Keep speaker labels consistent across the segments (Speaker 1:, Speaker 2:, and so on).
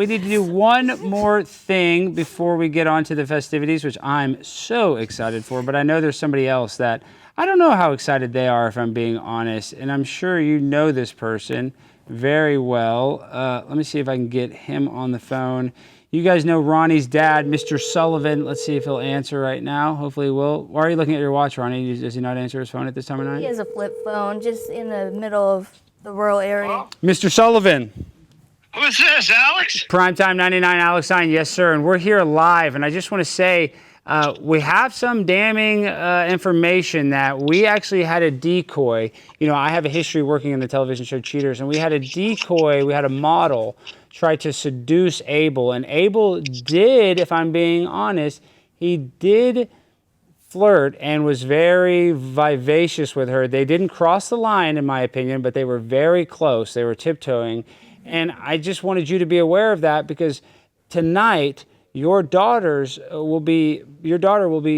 Speaker 1: We need to do one more thing before we get on to the festivities, which I'm so excited for, but I know there's somebody else that I don't know how excited they are, if I'm being honest, and I'm sure you know this person very well. Let me see if I can get him on the phone. You guys know Ronnie's dad, Mr. Sullivan. Let's see if he'll answer right now. Hopefully he will. Why are you looking at your watch, Ronnie? Does he not answer his phone at this time of night?
Speaker 2: He has a flip phone just in the middle of the rural area.
Speaker 3: Hello?
Speaker 1: Mr. Sullivan.
Speaker 3: Who's this, Alex?
Speaker 1: Primetime 99, Alex Stein. Yes, sir. And we're here live. And I just want to say, we have some damning information that we actually had a decoy. You know, I have a history working in the television show Cheaters, and we had a decoy, we had a model try to seduce Abel. And Abel did, if I'm being honest, he did flirt and was very vivacious with her. They didn't cross the line, in my opinion, but they were very close. They were tiptoeing. And I just wanted you to be aware of that, because tonight your daughter will be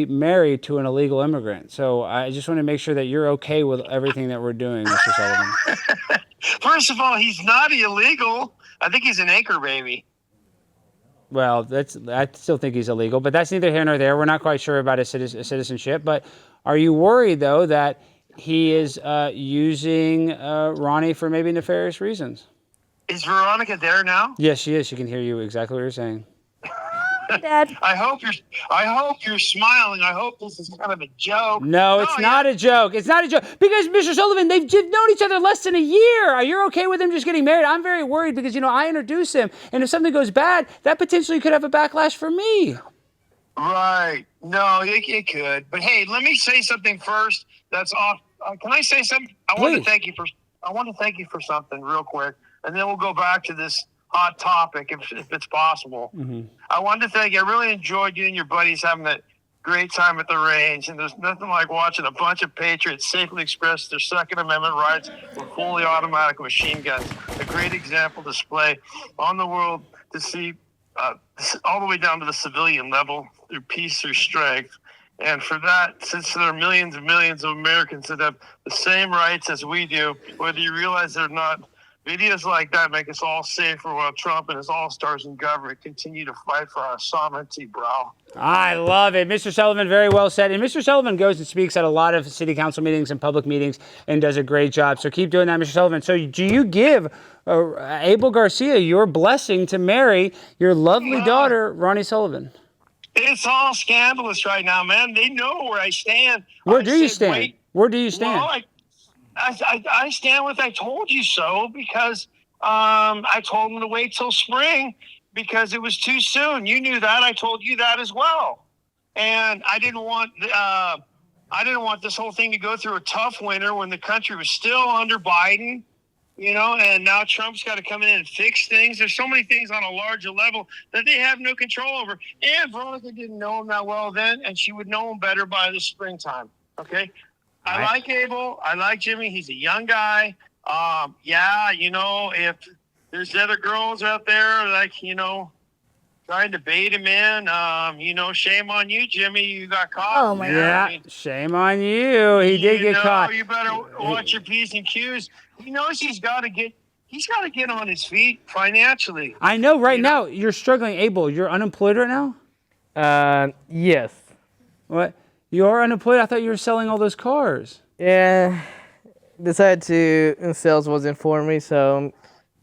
Speaker 1: married to an illegal immigrant. So I just want to make sure that you're okay with everything that we're doing, Mr. Sullivan.
Speaker 3: First of all, he's not illegal. I think he's an anchor baby.
Speaker 1: Well, I still think he's illegal, but that's neither here nor there. We're not quite sure about his citizenship. But are you worried, though, that he is using Ronnie for maybe nefarious reasons?
Speaker 3: Is Veronica there now?
Speaker 1: Yes, she is. She can hear you exactly what you're saying.
Speaker 2: Dad.
Speaker 3: I hope you're smiling. I hope this is kind of a joke.
Speaker 1: No, it's not a joke. It's not a joke. Because, Mr. Sullivan, they've known each other less than a year. Are you okay with them just getting married? I'm very worried because, you know, I introduced him, and if something goes bad, that potentially could have a backlash for me.
Speaker 3: Right. No, it could. But hey, let me say something first. That's off. Can I say something? I want to thank you for something real quick, and then we'll go back to this hot topic if it's possible.
Speaker 1: Mm-hmm.
Speaker 3: I wanted to thank you. I really enjoyed you and your buddies having a great time at the range, and there's nothing like watching a bunch of patriots safely express their Second Amendment rights with fully automatic machine guns. A great example display on the world to see all the way down to the civilian level through peace, through strength. And for that, since there are millions and millions of Americans that have the same rights as we do, whether you realize it or not, videos like that make us all safer while Trump and his all-stars in government continue to fight for our sovereignty, bro.
Speaker 1: I love it. Mr. Sullivan, very well said. And Mr. Sullivan goes and speaks at a lot of city council meetings and public meetings and does a great job. So keep doing that, Mr. Sullivan. So do you give Abel Garcia your blessing to marry your lovely daughter, Ronnie Sullivan?
Speaker 3: It's all scandalous right now, man. They know where I stand.
Speaker 1: Where do you stand? Where do you stand?
Speaker 3: Well, I stand with I told you so, because I told him to wait till spring because it was too soon. You knew that. I told you that as well. And I didn't want this whole thing to go through a tough winter when the country was still under Biden, you know, and now Trump's got to come in and fix things. There's so many things on a larger level that they have no control over. And Veronica didn't know him that well then, and she would know him better by the springtime. Okay? I like Abel. I like Jimmy. He's a young guy. Yeah, you know, if there's other girls out there, like, you know, trying to bait him in, you know, shame on you, Jimmy. You got caught.
Speaker 2: Oh, my God.
Speaker 1: Yeah, I mean, shame on you. He did get caught.
Speaker 3: You better watch your P's and Q's. He knows he's got to get on his feet financially.
Speaker 1: I know right now you're struggling. Abel, you're unemployed right now?
Speaker 4: Yes.
Speaker 1: What? You are unemployed? I thought you were selling all those cars.
Speaker 4: Yeah, decided sales wasn't for me, so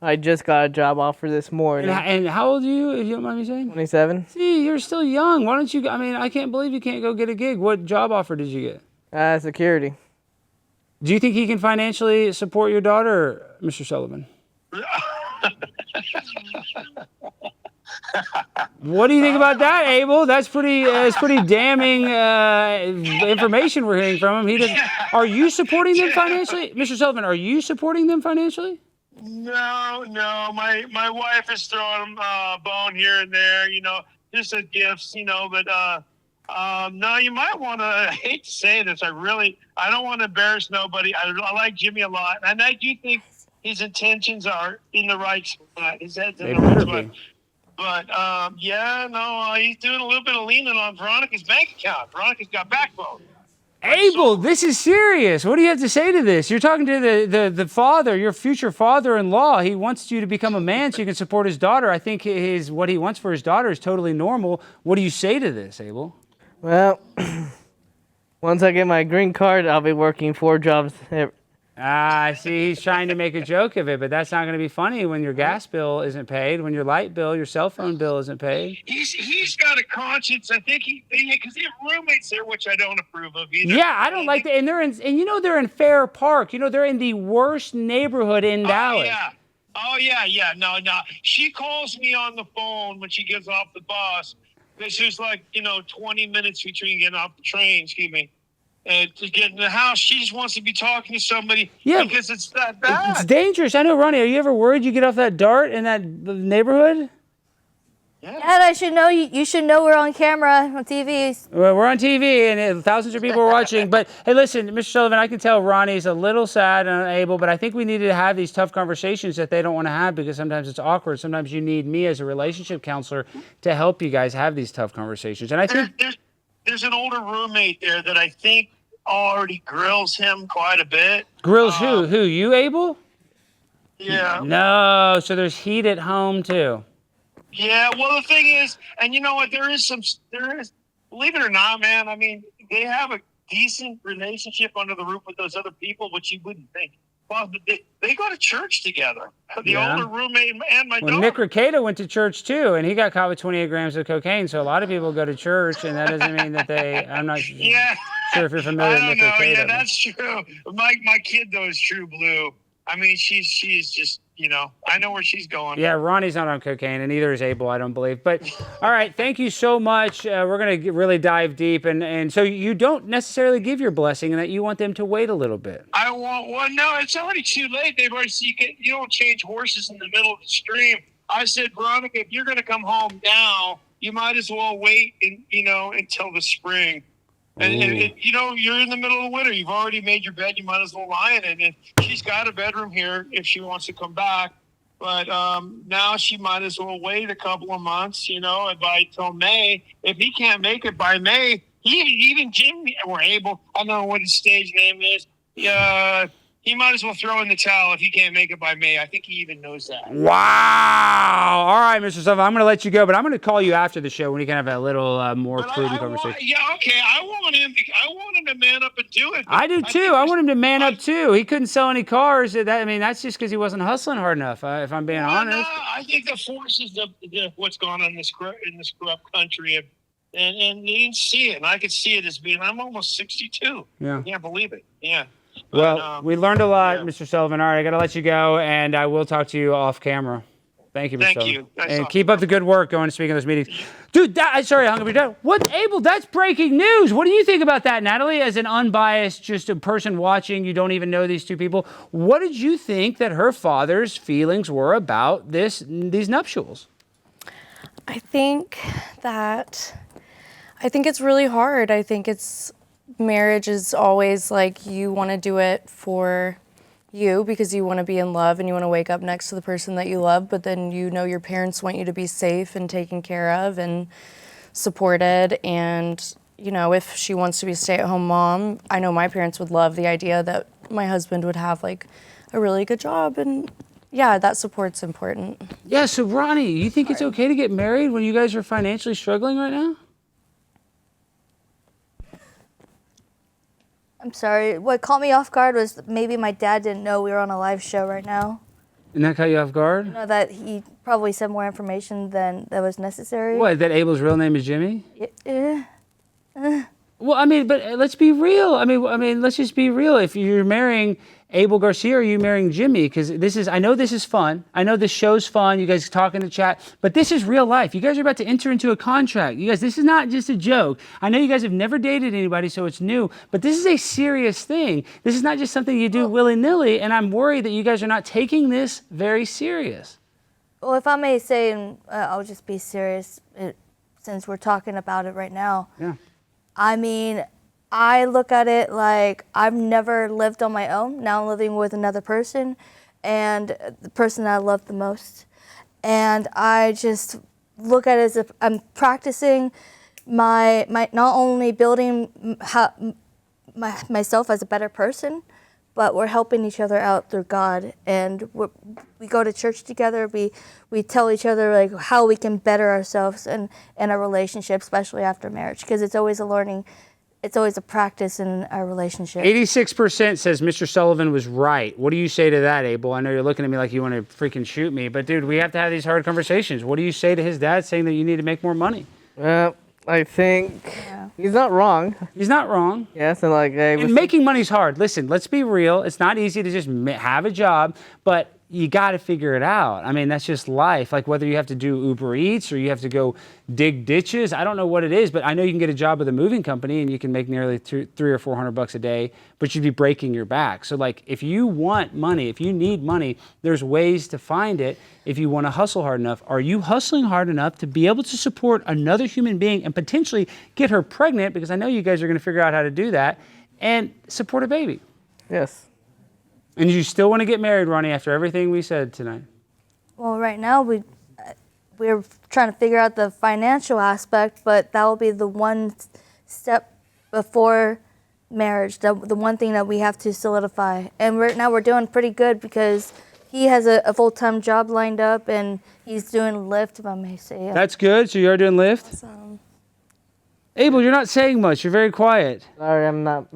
Speaker 4: I just got a job offer this morning.
Speaker 1: And how old are you, if you don't mind me saying?
Speaker 4: 27.
Speaker 1: See, you're still young. Why don't you, I mean, I can't believe you can't go get a gig. What job offer did you get?
Speaker 4: Security.
Speaker 1: Do you think he can financially support your daughter, Mr. Sullivan? What do you think about that, Abel? That's pretty damning information we're hearing from him. Are you supporting them financially? Mr. Sullivan, are you supporting them financially?
Speaker 3: No. My wife is throwing a bone here and there, you know, just as gifts, you know, but no, you might want to, I hate to say this, I don't want to embarrass nobody. I like Jimmy a lot, and I do think his intentions are in the right spot. His head's in the right spot. But, yeah, no, he's doing a little bit of leaning on Veronica's bank account. Veronica's got backbone.
Speaker 1: Abel, this is serious. What do you have to say to this? You're talking to the father, your future father-in-law. He wants you to become a man so you can support his daughter. I think what he wants for his daughter is totally normal. What do you say to this, Abel?
Speaker 4: Well, once I get my green card, I'll be working 4 jobs.
Speaker 1: I see he's trying to make a joke of it, but that's not going to be funny when your gas bill isn't paid, when your light bill, your cell phone bill isn't paid.
Speaker 3: He's got a conscience. I think because they have roommates there, which I don't approve of either.
Speaker 1: Yeah, I don't like that. And they're in Fair Park. They're in the worst neighborhood in Dallas.
Speaker 3: Yeah. Oh yeah. No. She calls me on the phone when she gets off the bus. This is like 20 minutes between getting off the train. Excuse me. To get in the house, she just wants to be talking to somebody because it's that bad.
Speaker 1: It's dangerous. I know, Ronnie. Are you ever worried you get off that dart in that neighborhood?
Speaker 2: Dad, I should know you should know we're on camera on TV.
Speaker 1: Well, we're on TV and thousands of people are watching. But hey, listen, Mr. Sullivan, I can tell Ronnie's a little sad and unable, but I think we need to have these tough conversations that they don't want to have because sometimes it's awkward. Sometimes you need me as a relationship counselor to help you guys have these tough conversations. And I think
Speaker 3: there's an older roommate there that I think already grills him quite a bit.
Speaker 1: Grills who? Who? You, Abel?
Speaker 3: Yeah.
Speaker 1: No, so there's heat at home too.
Speaker 3: Yeah, well, the thing is, and you know what, there is, believe it or not, man, I mean, they have a decent relationship under the roof with those other people, which you wouldn't think. Well, they go to church together. The older roommate and my daughter.
Speaker 1: Nick Ricada went to church too, and he got caught with 28 grams of cocaine. So a lot of people go to church, and that doesn't mean that I'm not sure if you're familiar with Nick Ricada.
Speaker 3: Yeah, that's true. My kid, though, is true blue. I mean, she's just, I know where she's going.
Speaker 1: Yeah, Ronnie's not on cocaine, and neither is Abel, I don't believe. But, all right, thank you so much. We're going to really dive deep. And so you don't necessarily give your blessing and that you want them to wait a little bit.
Speaker 3: No, it's already too late. They've already you don't change horses in the middle of the stream. I said, Veronica, if you're going to come home now, you might as well wait, until the spring. And you're in the middle of winter. You've already made your bed. You might as well lie in it. And she's got a bedroom here if she wants to come back. But now she might as well wait a couple of months, till May. If he can't make it by May, even Jimmy or Abel, I don't know what his stage name is. He might as well throw in the towel if he can't make it by May. I think he even knows that.
Speaker 1: Wow. All right, Mr. Sullivan, I'm going to let you go, but I'm going to call you after the show when we can have a little more prudent conversation.
Speaker 3: I want him to man up and do it.
Speaker 1: I do too. I want him to man up too. He couldn't sell any cars. That's just because he wasn't hustling hard enough, if I'm being honest.
Speaker 3: No, I think the forces of what's going on in this corrupt country, and they didn't see it. And I could see it as being, I'm almost 62.
Speaker 1: Yeah.
Speaker 3: I can't believe it. Yeah.
Speaker 1: Well, we learned a lot, Mr. Sullivan. All right, I got to let you go, and I will talk to you off camera. Thank you, Mr. Sullivan.
Speaker 3: Thank you.
Speaker 1: And keep up the good work going to speak in those meetings. Dude, sorry, I hung up your dad. What, Abel, that's breaking news. What do you think about that, Natalie? As an unbiased, just a person watching, you don't even know these two people. What did you think that her father's feelings were about these nuptials?
Speaker 5: I think it's really hard. I think marriage is always like you want to do it for you because you want to be in love and you want to wake up next to the person that you love, but then your parents want you to be safe and taken care of and supported. And if she wants to be a stay-at-home mom, I know my parents would love the idea that my husband would have like a really good job, and yeah, that support's important.
Speaker 1: Yeah, so Ronnie, you think it's okay to get married when you guys are financially struggling right now?
Speaker 2: I'm sorry. What caught me off guard was maybe my dad didn't know we were on a live show right now.
Speaker 1: And that caught you off guard?
Speaker 2: That he probably said more information than that was necessary.
Speaker 1: What, that Abel's real name is Jimmy?
Speaker 2: Yeah.
Speaker 1: Well, but let's be real. Let's just be real. If you're marrying Abel Garcia, or are you marrying Jimmy? Because I know this is fun. I know this show's fun. You guys talk in the chat, but this is real life. You guys are about to enter into a contract. You guys, this is not just a joke. I know you guys have never dated anybody, so it's new, but this is a serious thing. This is not just something you do willy-nilly, and I'm worried that you guys are not taking this very serious.
Speaker 2: Well, if I may say, and I'll just be serious since we're talking about it right now.
Speaker 1: Yeah.
Speaker 2: I look at it like I've never lived on my own. Now I'm living with another person, and the person that I love the most. And I just look at it as if I'm practicing my not only building myself as a better person, but we're helping each other out through God, and we go to church together. We tell each other like how we can better ourselves in our relationship, especially after marriage, because it's always a learning. It's always a practice in our relationship.
Speaker 1: 86% says Mr. Sullivan was right. What do you say to that, Abel? I know you're looking at me like you want to freaking shoot me, but dude, we have to have these hard conversations. What do you say to his dad saying that you need to make more money?
Speaker 4: I think he's not wrong.
Speaker 1: He's not wrong.
Speaker 4: Yes, and like
Speaker 1: And making money's hard. Listen, let's be real. It's not easy to just have a job, but you got to figure it out. I mean, that's just life. Like whether you have to do Uber Eats or you have to go dig ditches. I don't know what it is, but I know you can get a job with a moving company and you can make nearly $300 or $400 a day, but you'd be breaking your back. So like if you want money, if you need money, there's ways to find it if you want to hustle hard enough. Are you hustling hard enough to be able to support another human being and potentially get her pregnant? Because I know you guys are going to figure out how to do that and support a baby.
Speaker 4: Yes.
Speaker 1: And you still want to get married, Ronnie, after everything we said tonight?
Speaker 2: Well, right now we're trying to figure out the financial aspect, but that will be the one step before marriage, the one thing that we have to solidify. And right now we're doing pretty good because he has a full-time job lined up and he's doing Lyft, if I may say.
Speaker 1: That's good. So you are doing Lyft?
Speaker 2: Awesome.
Speaker 1: Abel, you're not saying much. You're very quiet.
Speaker 4: Sorry, I'm not.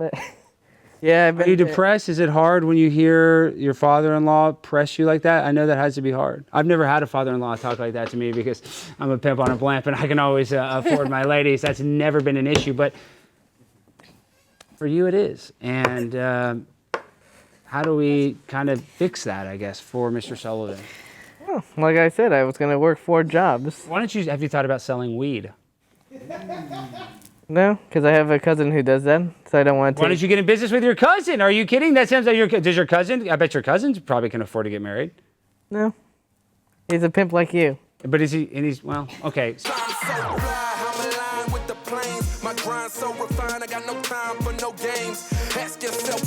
Speaker 4: Yeah,
Speaker 1: Are you depressed? Is it hard when you hear your father-in-law press you like that? I know that has to be hard. I've never had a father-in-law talk like that to me because I'm a pimp on a blimp and I can always afford my ladies. That's never been an issue, but for you it is. And how do we kind of fix that, I guess, for Mr. Sullivan?
Speaker 4: Well, like I said, I was going to work 4 jobs.
Speaker 1: Why don't you, have you thought about selling weed?
Speaker 4: No, because I have a cousin who does that, so I don't want to.
Speaker 1: Why don't you get in business with your cousin? Are you kidding? That sounds like does your cousin, I bet your cousin probably can afford to get married.
Speaker 4: No. He's a pimp like you.
Speaker 1: But is he, and he's, well, okay.
Speaker 6: My grind so refined, I got no time for no games. Ask yourself